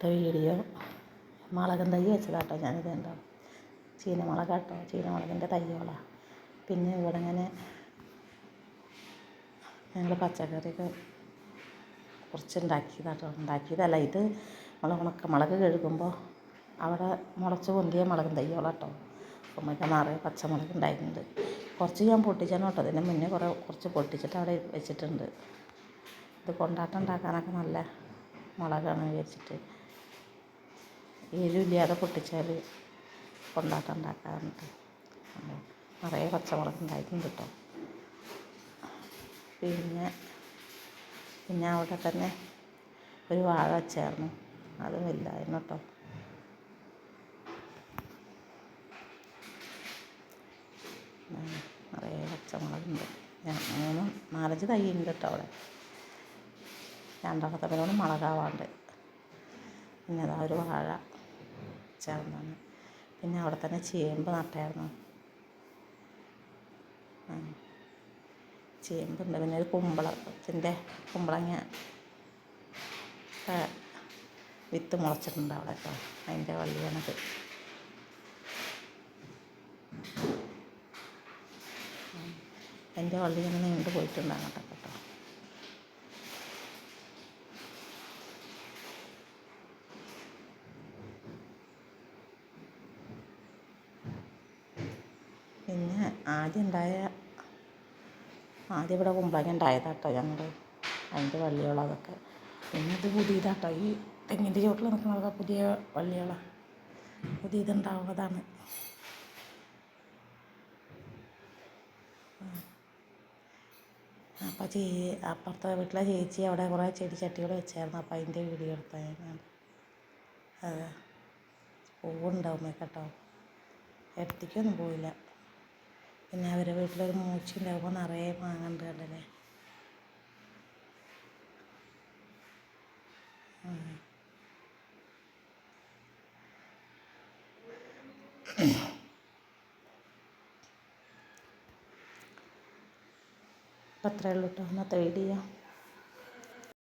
ഇന്നത്തെ വീഡിയോ മുളകും തൈ വെച്ചതാട്ടോ ഞാനിത് കണ്ടോ. ചീനമുളകാട്ടോ, ചീനമുളകിൻ്റെ തൈകളാണ്. പിന്നെ ഇവിടെ ഇങ്ങനെ ഞങ്ങൾ പച്ചക്കറിയൊക്കെ കുറച്ച് ഉണ്ടാക്കിയതല്ല ഇത്. ഉണക്കമുളക് കഴുകുമ്പോൾ അവിടെ മുളച്ച് പൊന്തിയ മുളകും തൈകളാട്ടോ. അപ്പം നമുക്ക് നിറയെ പച്ചമുളക് ഉണ്ടായിട്ടുണ്ട്. കുറച്ച് ഞാൻ പൊട്ടിച്ചാണ് കേട്ടോ. അതിന് മുന്നേ കുറച്ച് പൊട്ടിച്ചിട്ട് അവിടെ വെച്ചിട്ടുണ്ട്. ഇത് കൊണ്ടാട്ടം ഉണ്ടാക്കാനൊക്കെ നല്ല മുളകാണ് വിചാരിച്ചിട്ട് എരിവില്ലാതെ പൊട്ടിച്ചാൽ കൊണ്ടാട്ടം ഉണ്ടാക്കാറുണ്ട്. നിറയെ പച്ചമുളക് ഉണ്ടായിട്ടുണ്ട് കേട്ടോ. പിന്നെ അവിടെ തന്നെ ഒരു വാഴ വെച്ചായിരുന്നു, അത് വലുതായിരുന്നു കേട്ടോ. നിറയെ പച്ചമുളകുണ്ട്. 4-5 തൈ ഉണ്ട് കേട്ടോ അവിടെ. രണ്ടാമത്തെ പേരോട് മുളകാവാണ്ട്. പിന്നെ അതാ ഒരു വാഴ ചേർന്നാണ്. പിന്നെ അവിടെ തന്നെ ചേമ്പ് നട്ടായിരുന്നു. ചേമ്പുണ്ട്. പിന്നെ ഒരു കുമ്പളങ്ങ വിത്ത് മുളച്ചിട്ടുണ്ട് അവിടെ കേട്ടോ. അതിൻ്റെ വള്ളിയാണത്. അതിൻ്റെ വള്ളി ഇങ്ങനെ നീണ്ടു പോയിട്ടുണ്ട് അങ്ങോട്ടൊക്കെ കേട്ടോ. പിന്നെ ആദ്യം ഇവിടെ കുമ്പളങ്ങ ഉണ്ടായതാട്ടോ ഞങ്ങൾ. അതിൻ്റെ വള്ളികളതൊക്കെ. പിന്നെ ഇത് പുതിയതാട്ടോ. ഈ തെങ്ങിൻ്റെ ചുവട്ടിൽ നിൽക്കുന്നതൊക്കെ പുതിയ വള്ളികളാണ്, പുതിയതുണ്ടാവുന്നതാണ്. അപ്പോൾ അപ്പുറത്തെ വീട്ടിലെ ചേച്ചി അവിടെ കുറേ ചെടിച്ചട്ടികൾ വെച്ചായിരുന്നു. അപ്പോൾ അതിൻ്റെ വീഡിയോ എടുത്താൽ ഞാൻ. അതെ, പൂവുണ്ടാവും കേട്ടോ. എടുത്തേക്കൊന്നും പോയില്ല. പിന്നെ അവരുടെ വീട്ടിലൊരു മൂച്ചി ഉണ്ടാകുമ്പോൾ നിറയെ മാങ്ങണ്ട് കണ്ടല്ലേ. അപ്പം അത്രയേ ഉള്ളൂ കേട്ടോ ഇന്നത്തെ വീഡിയോ.